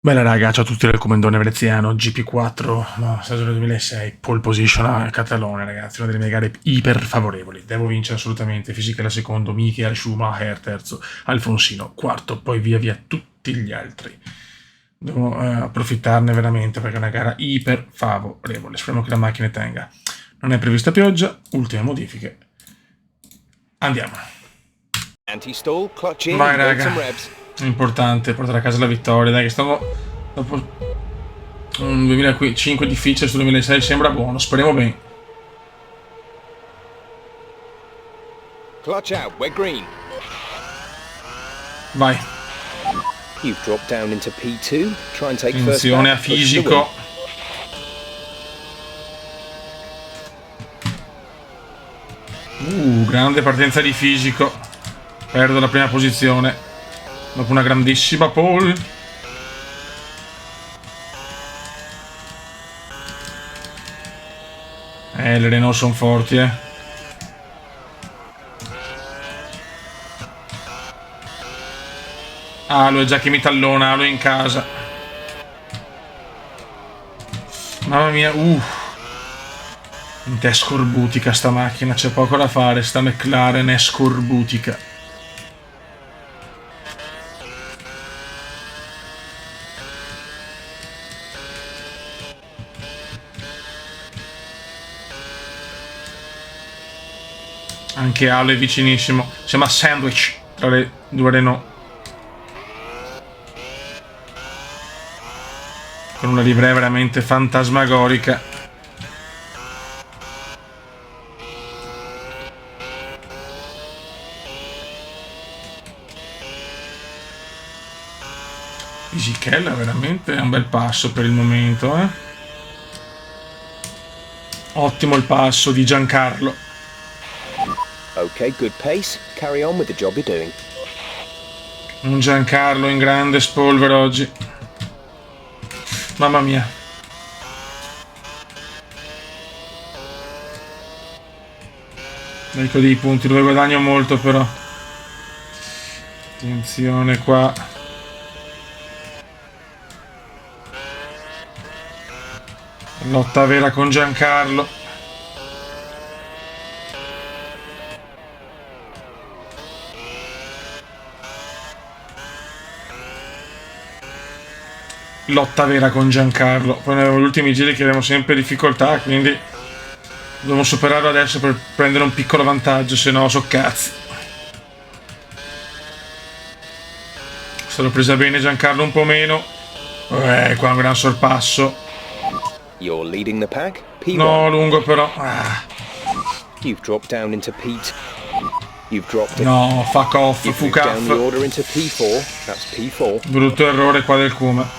Bella raga, ciao a tutti dal Comandone Veneziano, GP4, no, stagione 2006, pole position a Catalone ragazzi, una delle mie gare iper favorevoli, devo vincere assolutamente, Fisichella secondo, Michael Schumacher terzo, Alfonsino quarto, poi via via tutti gli altri. Devo approfittarne veramente perché è una gara iper favorevole, speriamo che la macchina tenga. Non è prevista pioggia, ultime modifiche, andiamo. Anti-stall, clutch in, Vai and build raga, some revs. è importante portare a casa la vittoria, dai che stiamo dopo un 2005 difficile sul 2006 sembra buono, speriamo bene. Clutch out, we're green. Vai, You've dropped down into P2. Try and take first attenzione a back. Push the win. fisico. Grande partenza di fisico. Perdo la prima posizione dopo una grandissima pole. Le Renault sono forti, Alo è già che mi tallona, Alo è in casa. Mamma mia, è scorbutica sta macchina, c'è poco da fare, sta McLaren è scorbutica. Anche Alo è vicinissimo, siamo a sandwich tra le due Renault. Con una livrea veramente fantasmagorica. Fisichella veramente è un bel passo per il momento, Ottimo il passo di Giancarlo. Okay, good pace. Carry on with the job you're doing. Un Giancarlo in grande spolvero oggi. Mamma mia. Ecco dei punti dove guadagno molto però. Attenzione qua. Lotta vera con Giancarlo. Lotta vera con Giancarlo. Poi negli ultimi giri che abbiamo sempre difficoltà, quindi dobbiamo superarlo adesso per prendere un piccolo vantaggio, se no so cazzi. Sarò presa bene Giancarlo un po' meno. Qua un gran sorpasso. You're leading the pack. P1. No, lungo però. You've dropped down into P2. You've dropped it. No, fuck off, You've fuck moved down the off. order into P4. That's P4. Brutto errore qua del Kuma.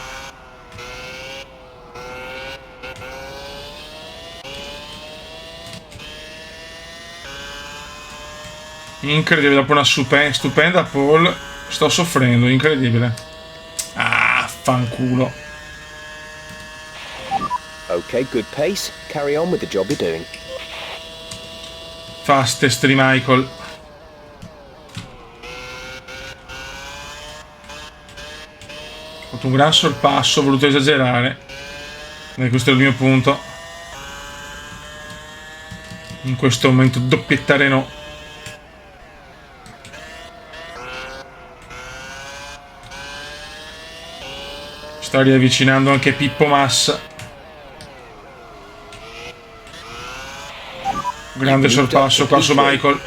Incredibile, dopo una stupenda pole sto soffrendo, incredibile. Fanculo. Okay, good pace. Carry on with the job you're doing. Fastest di Michael. Ho fatto un gran sorpasso, ho voluto esagerare. E questo è il mio punto. In questo momento doppietta Renault. Sta riavvicinando anche Pippo Massa. Grande sorpasso qua su Michael.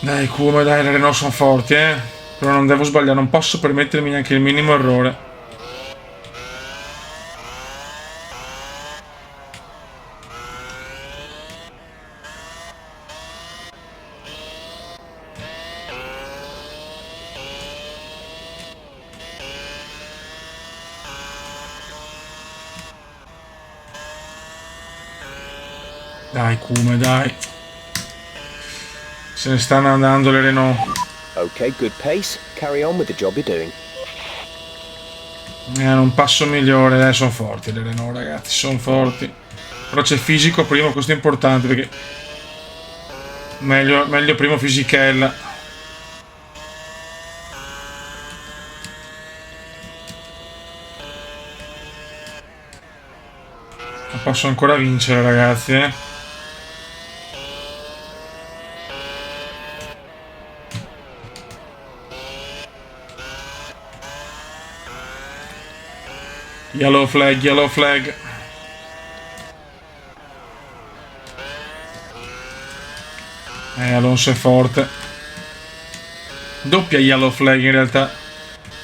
Dai Kuma, dai, le Renault sono forti, Però non devo sbagliare, non posso permettermi neanche il minimo errore. Dai Kuma, dai. Se ne stanno andando le Renault. Okay, good pace. Carry on with the job you're doing. Non passo migliore, sono forti le Renault, ragazzi, sono forti. Però c'è fisico primo, questo è importante perché meglio primo fisichella. Ma posso ancora vincere, ragazzi, eh. Yellow flag, yellow flag. Alonso è forte. Doppia yellow flag in realtà.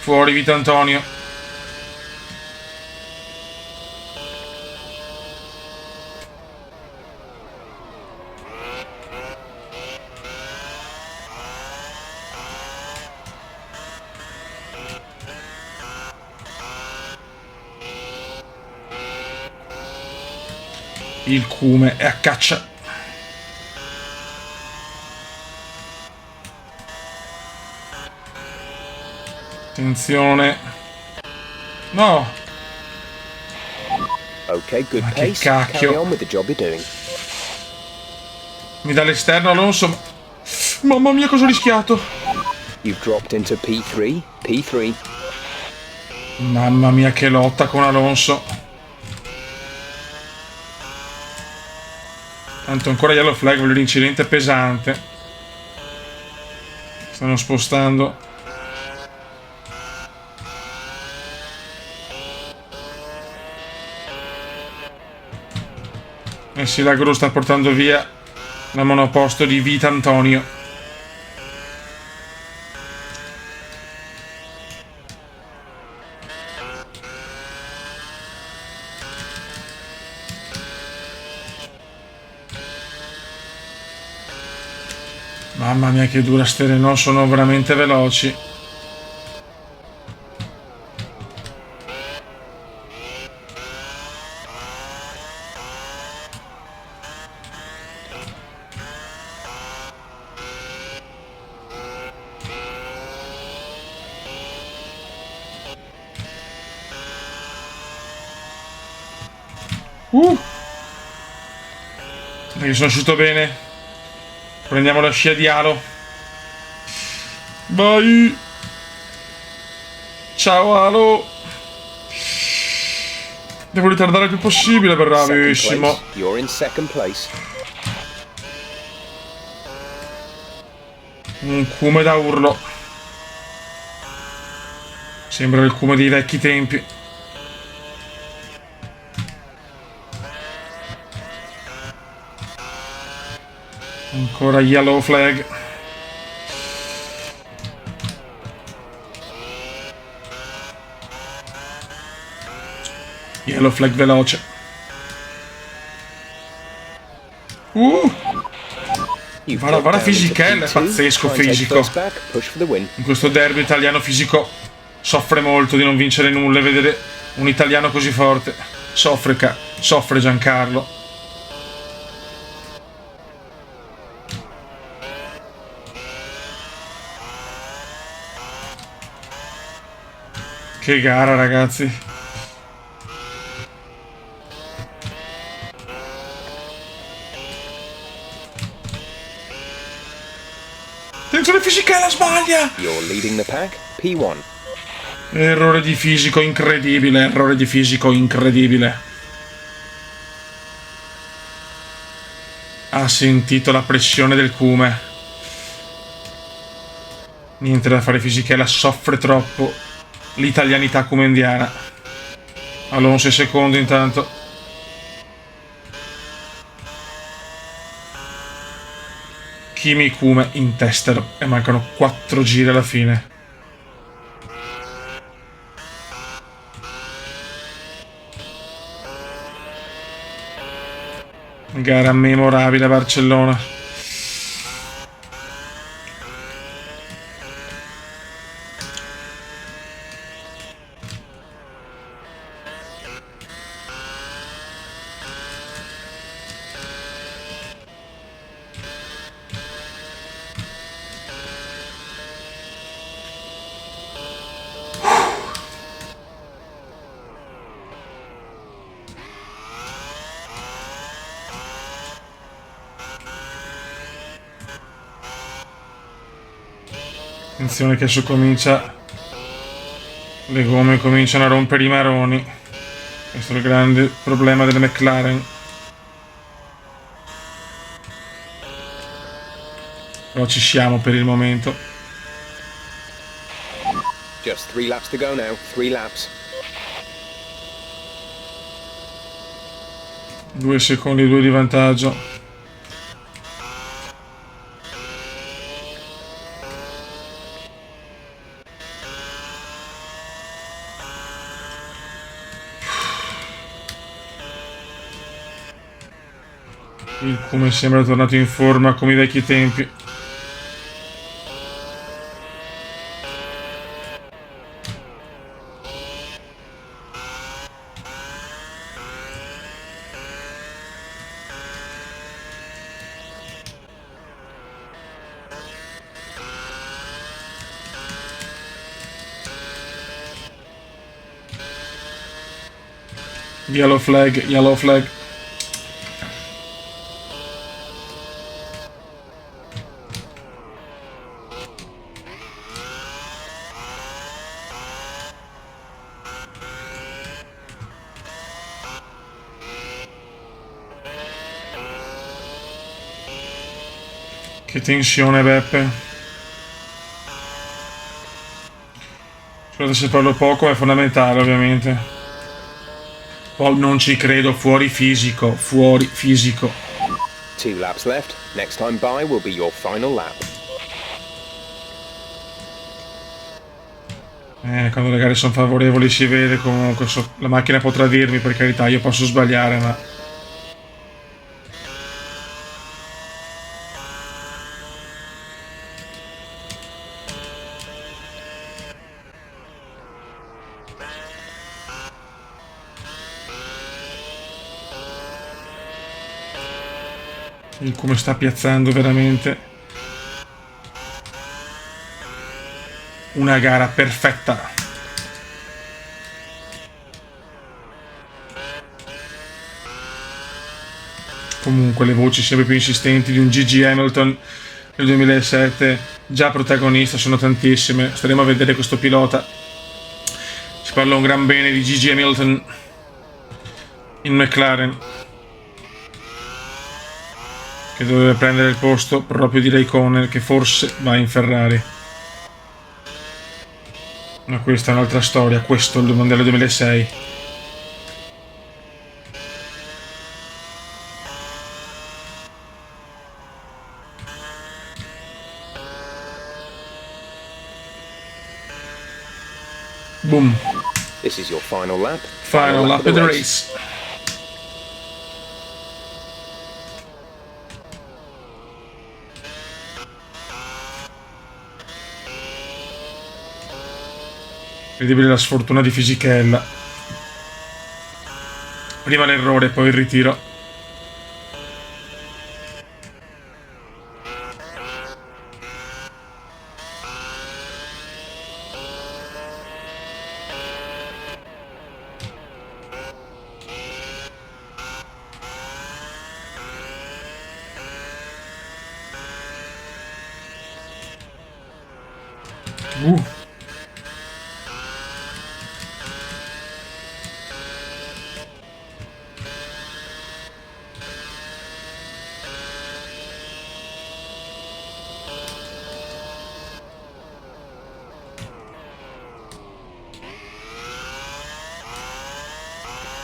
Fuori Vito Antonio. Il Cume è a caccia. Attenzione. No. Okay, good Ma che pace. cacchio. Carry on with the job you're doing. Mi dà l'esterno Alonso. Mamma mia cosa ho rischiato. You've dropped into P3. P3. Mamma mia che lotta con Alonso. Tanto ancora yellow flag, l'incidente è pesante. Stanno spostando. Eh sì, la gru sta portando via la monoposto di Vito Antonio. Mamma mia che dura ste Renault, sono veramente veloci. Perché sono uscito bene. Prendiamo la scia di Alo. Vai. Ciao Alo. Devo ritardare il più possibile, bravissimo. You're in second place. Un Cume da urlo. Sembra il Cume dei vecchi tempi. Ancora yellow flag. Yellow flag veloce. Guarda fisichella, è pazzesco fisico. In questo derby italiano fisico soffre molto di non vincere nulla e vedere un italiano così forte. Soffre Giancarlo. Che gara, ragazzi. Attenzione fisichella, sbaglia! You're leading the pack. P1. Errore di fisico incredibile, errore di fisico incredibile. Ha sentito la pressione del Cume. Niente da fare, fisichella soffre troppo l'italianità cumendiana. Alonso è secondo intanto. Kimi Cume in testa e mancano 4 giri alla fine. Gara memorabile a Barcellona. Attenzione che adesso comincia... Le gomme cominciano a rompere i maroni. Questo è il grande problema delle McLaren. Però ci siamo per il momento. Just 3 laps to go now. 3 laps. 2 secondi, 2 di vantaggio. Il come sembra tornato in forma come i vecchi tempi. Yellow flag, yellow flag. Che tensione, Beppe. Scusate se parlo poco, è fondamentale ovviamente. Poi non ci credo, fuori fisico, fuori fisico. 2 laps left. Next time by will be your final lap. Quando le gare sono favorevoli si vede comunque, la macchina potrà dirmi, per carità, io posso sbagliare, ma... Il come sta piazzando veramente una gara perfetta. Comunque le voci sempre più insistenti di un Gigi Hamilton nel 2007 già protagonista sono tantissime. Staremo a vedere questo pilota. Si parla un gran bene di Gigi Hamilton in McLaren, che doveva prendere il posto proprio di Raikkonen, che forse va in Ferrari. Ma questa è un'altra storia, questo è il mondiale 2006. Boom. This is your final lap. Final lap of the race. Incredibile la sfortuna di Fisichella. Prima l'errore, poi il ritiro.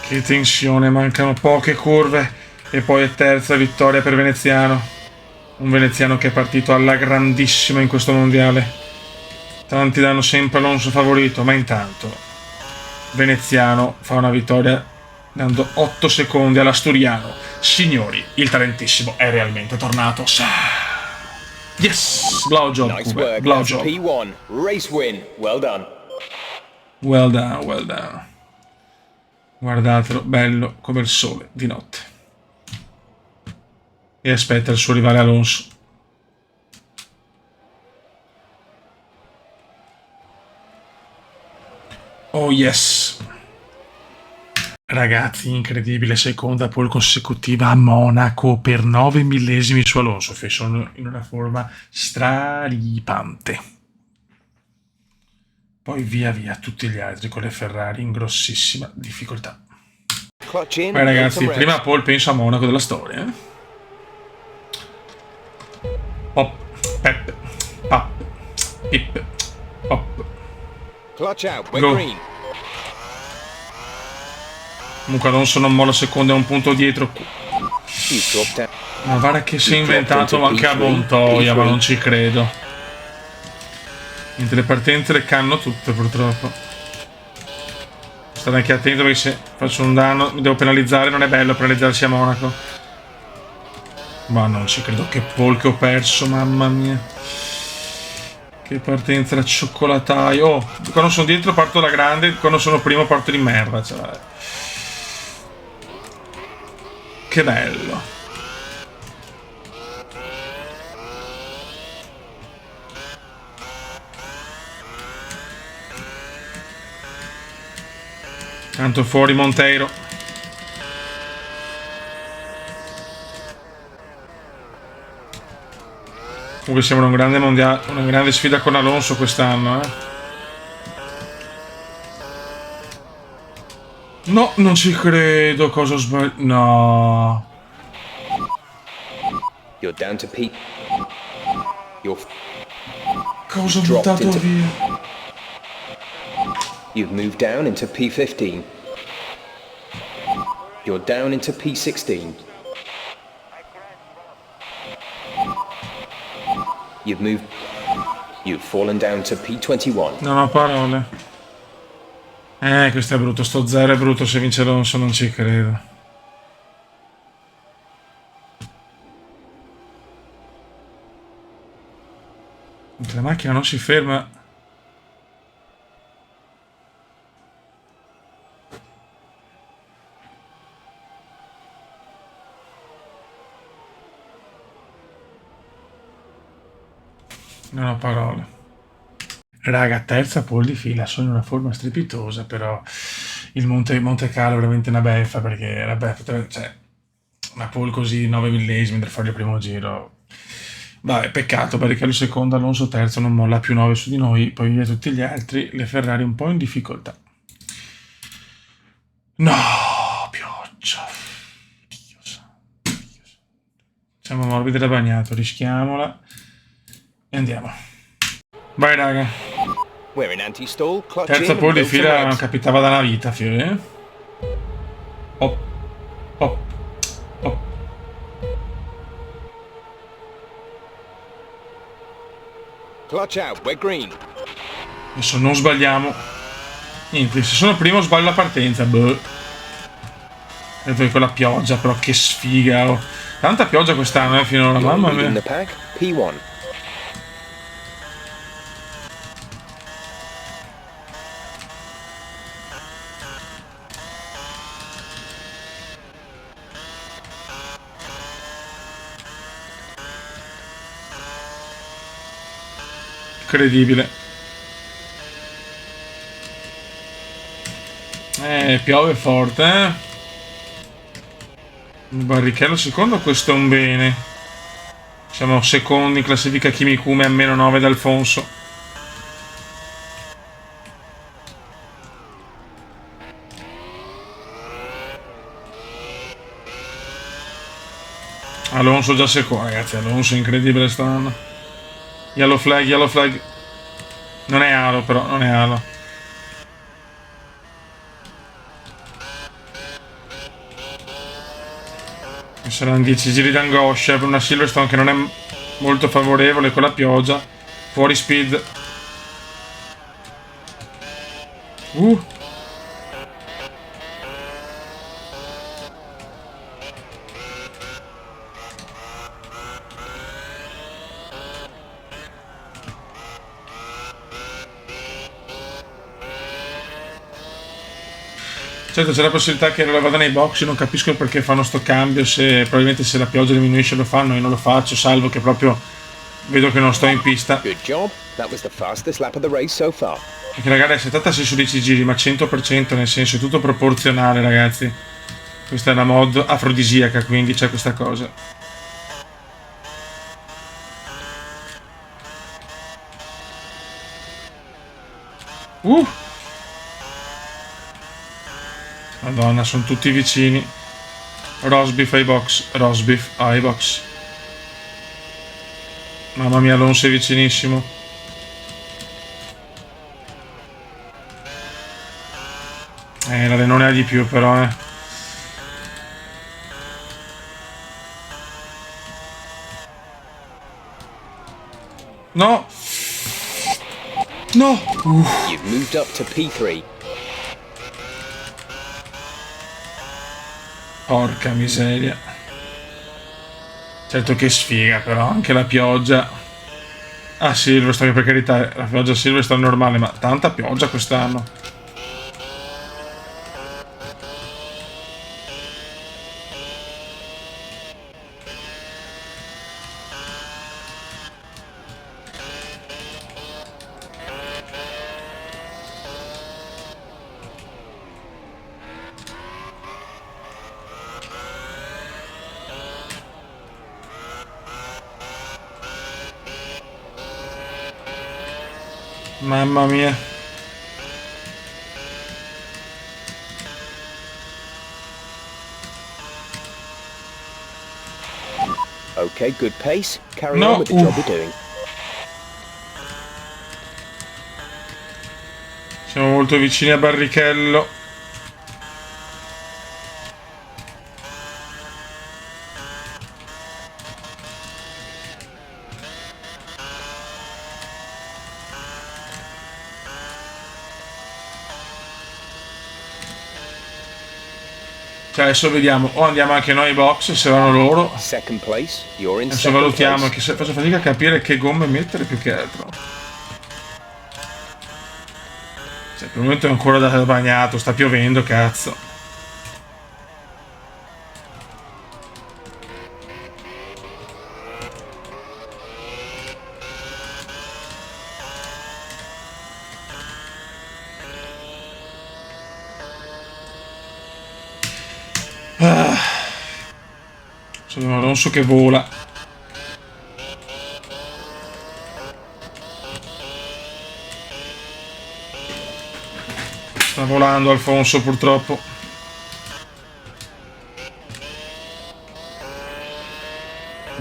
Che tensione, mancano poche curve e poi è terza vittoria per Veneziano. Un veneziano che è partito alla grandissima in questo mondiale. Tanti danno sempre Alonso favorito, ma intanto Veneziano fa una vittoria dando 8 secondi all'Asturiano. Signori, il talentissimo è realmente tornato. Yes! Blow job, Nice work. blow That's job. P1. Race win. Well done. Well done, well done. Guardatelo, bello come il sole di notte. E aspetta il suo rivale Alonso. Oh yes. Ragazzi, incredibile, seconda pole consecutiva a Monaco per 9 millesimi su Alonso, che sono in una forma straripante. Poi via via tutti gli altri con le Ferrari in grossissima difficoltà. Clutch in. Beh make ragazzi, some prima revs. Paul penso a Monaco della storia. Pop, pep, pap, pip, pop. Clutch out. We're Go. green. Comunque Alonso non molla secondo, è un punto dietro. You've dropped down. Ma guarda che si è inventato anche a P3, Montoya, ma P3. non ci credo. Mentre le partenze le canno tutte purtroppo. State anche attento perché se faccio un danno mi devo penalizzare, non è bello penalizzarsi a Monaco. Ma non ci credo, che Paul che ho perso, mamma mia. Che partenza da cioccolataio. Oh, quando sono dietro parto da grande, quando sono primo parto di merda. Cioè. Che bello. Tanto fuori Monteiro. Comunque sembra un grande mondiale, una grande sfida con Alonso quest'anno, eh. No, non ci credo, cosa ho sbagliato. No. You're down to P. You're. Cosa ho Dropped buttato into- via? You've moved down into P15. You're down into P16. You've fallen down to P21. Non ho parole. Questo è brutto, sto zero è brutto, se vince Alonso non ci credo. La macchina non si ferma. Non ho parole. Raga, terza pole di fila, sono in una forma strepitosa, però il Monte Carlo è veramente una beffa, perché vabbè, cioè, una pole così 9 millesimi per fare il primo giro. Vabbè, peccato, perché il secondo, Alonso terzo, non molla più 9 su di noi, poi via tutti gli altri, le Ferrari un po' in difficoltà. No, pioggia. Dio santo, Dio santo. Siamo morbidi da bagnato, rischiamola e andiamo. Vai raga. We're in anti-stall. Clutch Terza in. pole di Build some fila non revs. capitava da una vita, figlio. Hop, hop, hop. Clutch out. We're green. Adesso non sbagliamo. Niente, se sono primo sbaglio la partenza. Boh. E poi con la pioggia, però che sfiga. Oh. Tanta pioggia quest'anno, finora, You're mamma leading mia. the pack. P1. Incredibile. Piove forte, eh. Il Barrichello secondo, questo è un bene. Siamo secondi in classifica Kimikume a meno 9 da Alfonso. Alonso già secondo, ragazzi. Alonso è incredibile stanno. Yellow flag, yellow flag. Non è alo, però, non è alo. Saranno 10 giri d'angoscia per una Silverstone che non è molto favorevole con la pioggia. Fuori speed. Certo, c'è la possibilità che vada nei box, non capisco perché fanno sto cambio, se probabilmente se la pioggia diminuisce lo fanno, io non lo faccio, salvo che proprio vedo che non sto in pista. Good job. That was the fastest lap of the race so far. Perché la gara è settata 6 su 10 giri, ma 100%, nel senso è tutto proporzionale, ragazzi. Questa è una mod afrodisiaca, quindi c'è questa cosa. Madonna, sono tutti vicini. Rosbeef ai box. Rosbeef ai box. Mamma mia, Alonso è vicinissimo. La Renault ha di più però, No! No! You've moved up to P3. Porca miseria. Certo che sfiga, però anche la pioggia. Ah, Silverstone, per carità, la pioggia a Silverstone è normale, ma tanta pioggia quest'anno. Mamma mia. Okay, good pace. Carry No. on with the job you're doing. Siamo molto vicini a Barrichello. Cioè, adesso vediamo, o andiamo anche noi ai box se vanno loro. Second place. You're in Adesso second valutiamo, place. che se faccio fatica a capire che gomme mettere più che altro. Cioè, per il momento è ancora da bagnato, sta piovendo, cazzo. Sono un Alonso che vola. Sta volando Alfonso, purtroppo.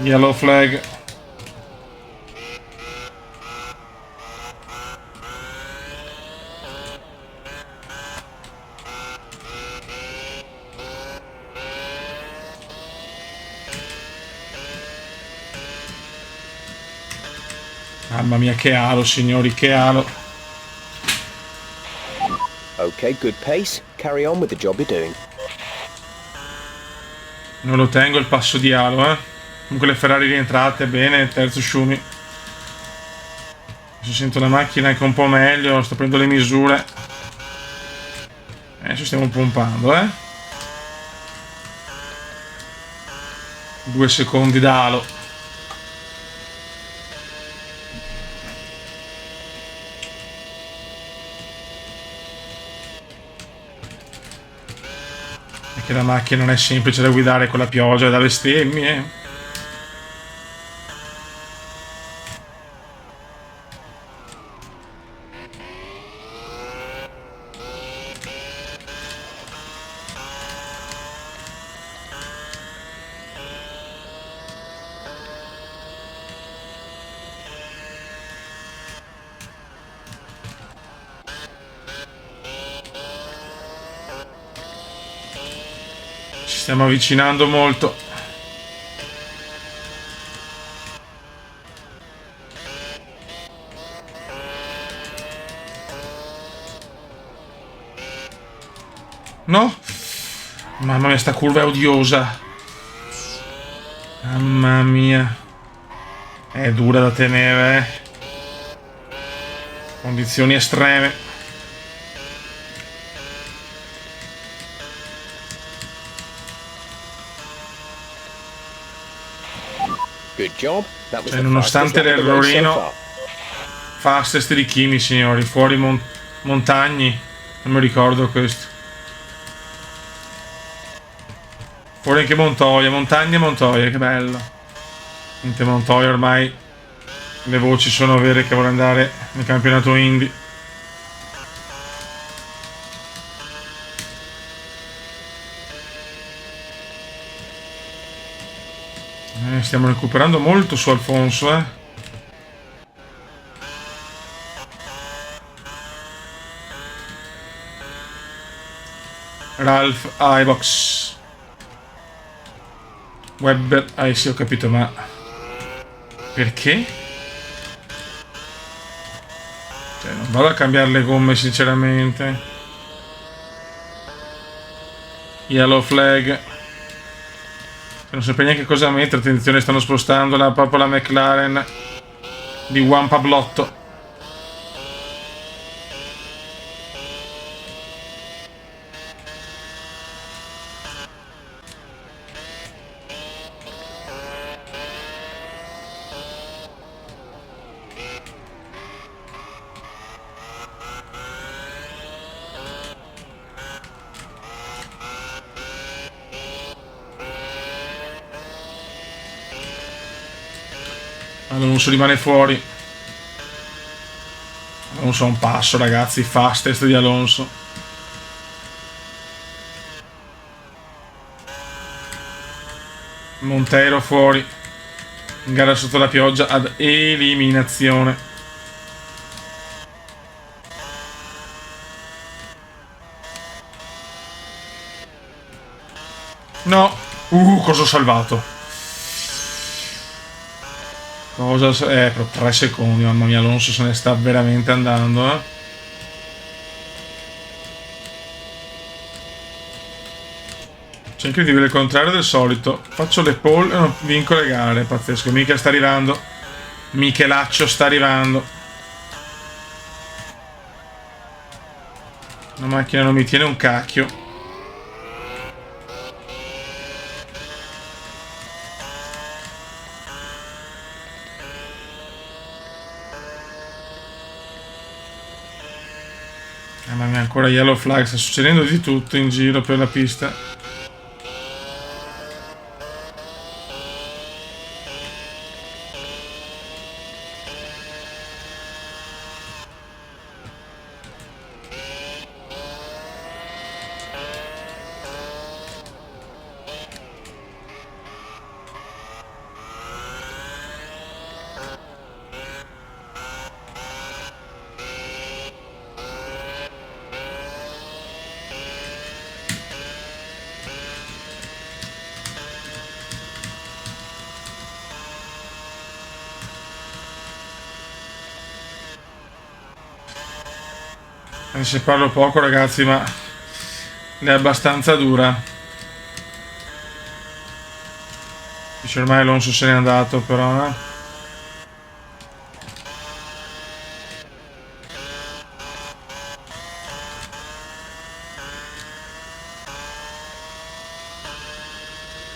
Yellow flag. Mamma mia, che alo, signori, che alo. Okay, good pace. Carry on with the job you're doing. Non lo tengo il passo di alo, Comunque le Ferrari rientrate bene, terzo Schumi. Adesso sento la macchina anche un po' meglio, sto prendendo le misure. Adesso stiamo pompando, 2 secondi d'alo. Perché la macchina non è semplice da guidare con la pioggia e dalle bestemmie. Ci stiamo avvicinando molto. No? Mamma mia, sta curva è odiosa. Mamma mia. È dura da tenere, Condizioni estreme. Good job. That was Cioè, the nonostante fastest lap of the race so l'errorino, far. fastest di Kimi, signori. Fuori Montagni. Non mi ricordo questo. Fuori anche Montoya. Montagna e Montoya, che bello. Niente, Montoya ormai le voci sono vere che vuole andare nel campionato Indy. Stiamo recuperando molto su Alfonso, Ralph Ibox. Webber. Ah sì, ho capito, ma perché? Cioè, non vado a cambiare le gomme sinceramente. Yellow flag. Non sapevo neanche cosa mettere. Attenzione, stanno spostando proprio la McLaren di Juan Pablotto. Alonso rimane fuori. Alonso ha un passo, ragazzi. Fastest di Alonso. Monteiro fuori. In gara sotto la pioggia ad eliminazione. No. Cosa ho salvato? Cosa? Però 3 secondi, mamma mia, Alonso se ne sta veramente andando, C'è incredibile, il contrario del solito. Faccio le pole e non vinco le gare, pazzesco. Michel sta arrivando. Michelaccio sta arrivando. La macchina non mi tiene un cacchio. Mamma mia, ancora yellow flag, sta succedendo di tutto in giro per la pista. Se parlo poco, ragazzi, ma è abbastanza dura. Dice ormai Alonso se n'è andato, però.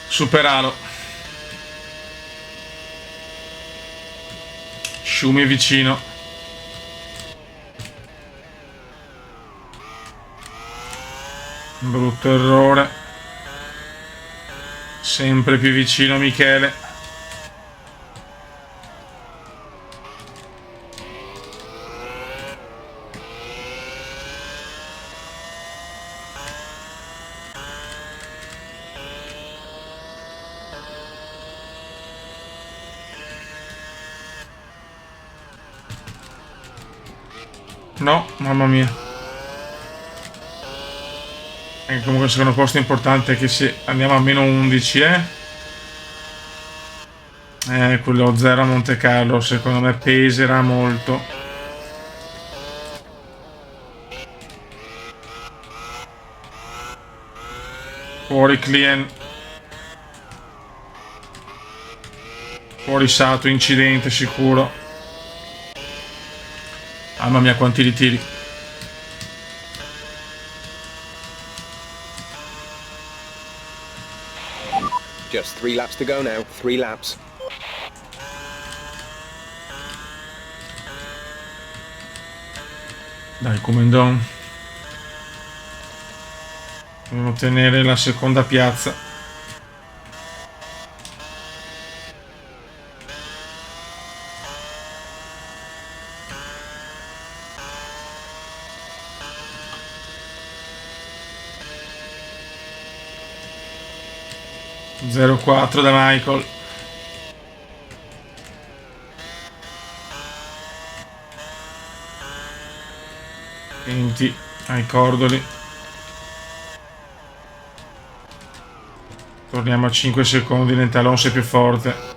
Superalo. Schumi vicino. Brutto errore. Sempre più vicino Michele. No, mamma mia. Anche comunque il secondo posto è importante, che se andiamo a meno 11, quello 0 a Monte Carlo secondo me peserà molto. Fuori Client. Fuori Sato, incidente sicuro. Mamma mia quanti ritiri. Just 3 laps to go now. 3 laps. Dai, Comendon. Dobbiamo ottenere la seconda piazza. (0-4) da Michael. tutti ai cordoli. Torniamo a 5 secondi, lenta Alonso è più forte.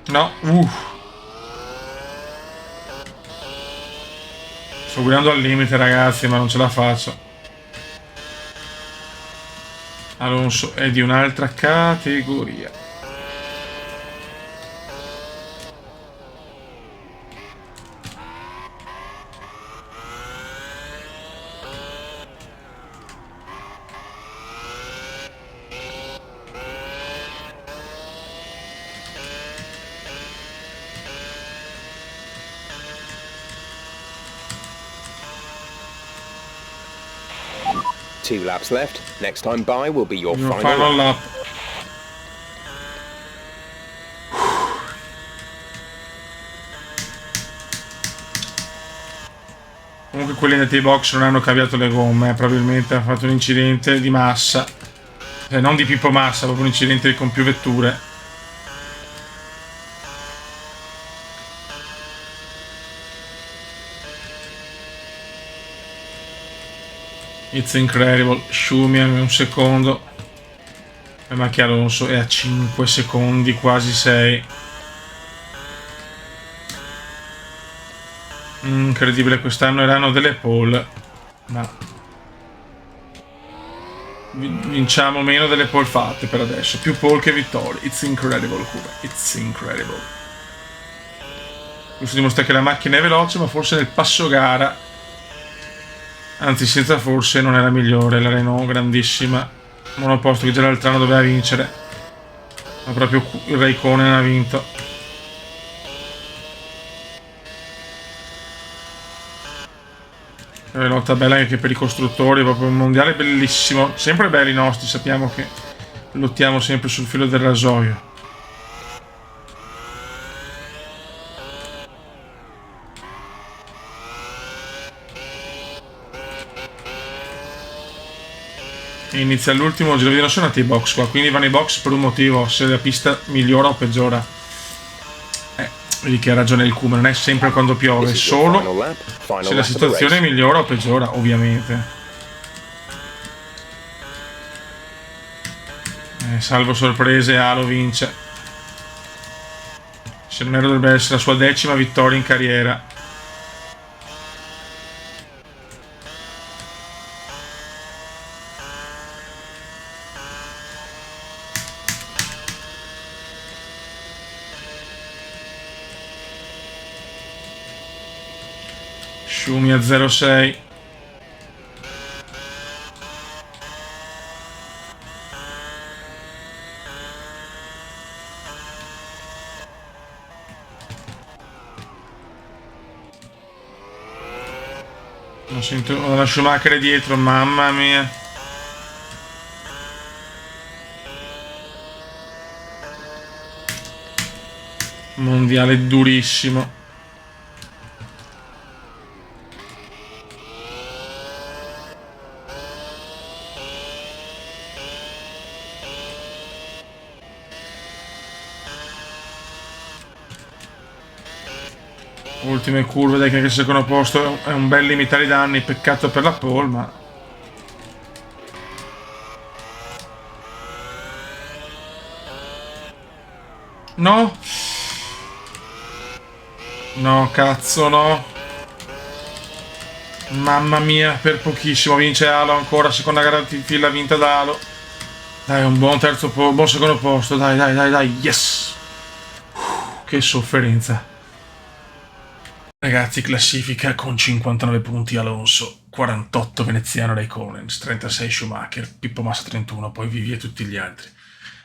No, sto guidando al limite, ragazzi, ma non ce la faccio. Alonso è di un'altra categoria. Two laps left. Next time by will be your Your final final lap. lap. Comunque quelli nei tee box non hanno cambiato le gomme, probabilmente hanno fatto un incidente di massa, cioè non di Pippo Massa, proprio un incidente con più vetture. It's incredible. Schumi un secondo, la macchia Alonso è a 5 secondi, quasi 6. Incredibile, quest'anno erano delle pole, ma vinciamo meno delle pole fatte per adesso, più pole che vittorie. It's incredible, it's incredible. Questo dimostra che la macchina è veloce, ma forse nel passo gara, anzi senza forse, non era migliore. La Renault grandissima, monoposto che già l'altro anno doveva vincere, ma proprio il Raikkonen ha vinto. Lotta bella anche per i costruttori, proprio un mondiale bellissimo, sempre belli i nostri, sappiamo che lottiamo sempre sul filo del rasoio. Inizia l'ultimo giro, non sono andati ai box qua, quindi vanno ai box per un motivo, se la pista migliora o peggiora. Vedi che ha ragione il Kuma, non è sempre quando piove, solo se la situazione migliora o peggiora, ovviamente. Salvo sorprese, Alo vince. Se non era, dovrebbe essere la sua 10ª vittoria in carriera. Schumi a 0,6. Non sento la Schumacher dietro, mamma mia. Mondiale durissimo. Ultime curve, dai, che anche il secondo posto è un bel limitare i danni, peccato per la pole, ma... No! No, cazzo, no! Mamma mia, per pochissimo vince Alo ancora, seconda gara di fila vinta da Alo. Dai, un buon terzo posto, buon secondo posto, dai, dai, dai, dai, yes! Che sofferenza. Ragazzi, classifica con 59 punti Alonso, 48 veneziano Raikkonen, 36 Schumacher, Pippo Massa 31, poi Vivi e tutti gli altri.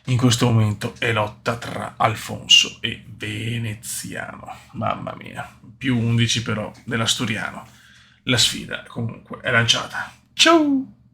In questo momento è lotta tra Alfonso e Veneziano. Mamma mia, più 11 però dell'Asturiano. La sfida comunque è lanciata. Ciao!